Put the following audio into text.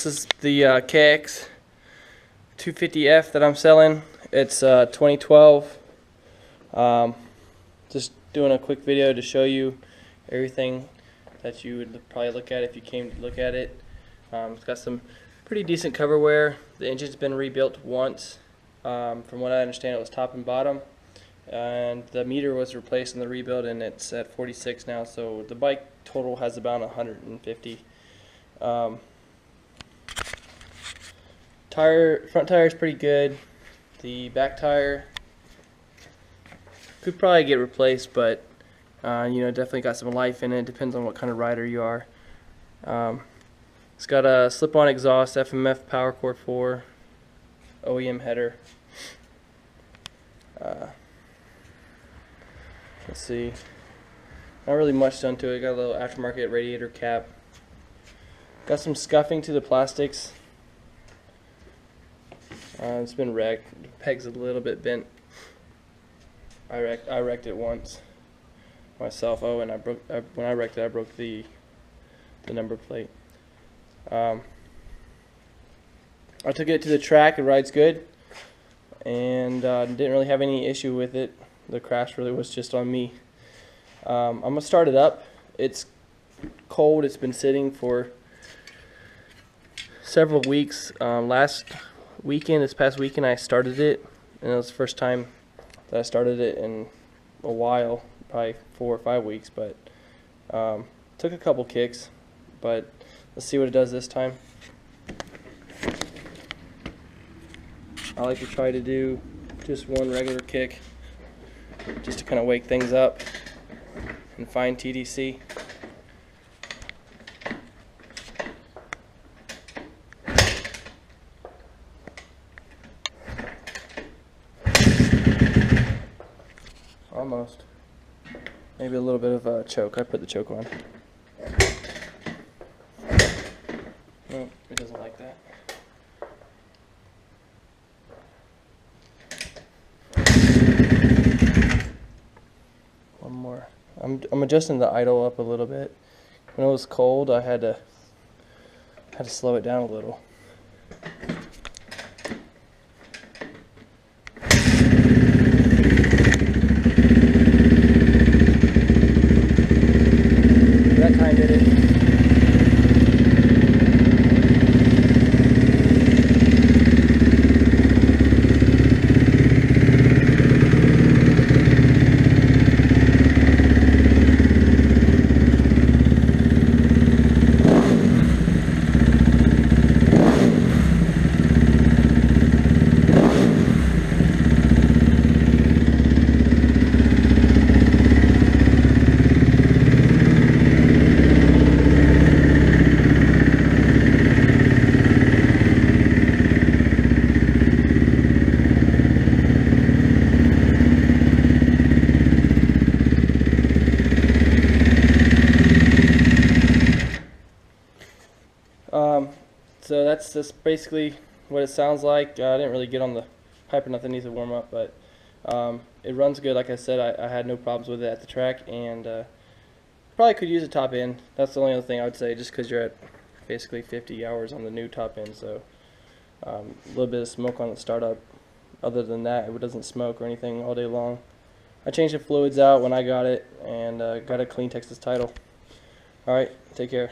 This is the KX250F that I'm selling. It's 2012. Just doing a quick video to show you everything that you would probably look at if you came to look at it. It's got some pretty decent cover wear. The engine's been rebuilt once. From what I understand, it was top and bottom, and the meter was replaced in the rebuild, and it's at 46 now, so the bike total has about 150. Front tire is pretty good. The back tire could probably get replaced, but definitely got some life in it. Depends on what kind of rider you are. It's got a slip-on exhaust, FMF Power Core 4, OEM header. Let's see. Not really much done to it. Got a little aftermarket radiator cap. Got some scuffing to the plastics. It's been wrecked. The peg's a little bit bent. I wrecked it once myself. Oh, and when I wrecked it, I broke the number plate. I took it to the track. It rides good, and didn't really have any issue with it. The crash really was just on me. I'm gonna start it up. It's cold. It's been sitting for several weeks. This past weekend, I started it, and it was the first time that I started it in a while, probably 4 or 5 weeks. But took a couple kicks, but let's see what it does this time. I like to try to do just one regular kick, just to kind of wake things up and find TDC. Almost. Maybe a little bit of a choke. I put the choke on. No, it doesn't like that. One more. I'm adjusting the idle up a little bit. When it was cold, I had to slow it down a little. That time did it. So that's just basically what it sounds like. I didn't really get on the pipe or nothing, needs to warm up, but it runs good. Like I said, I had no problems with it at the track, and probably could use a top end. That's the only other thing I would say, just because you're at basically 50 hours on the new top end, so a little bit of smoke on the startup. Other than that, it doesn't smoke or anything all day long. I changed the fluids out when I got it, and got a clean Texas title. Alright, take care.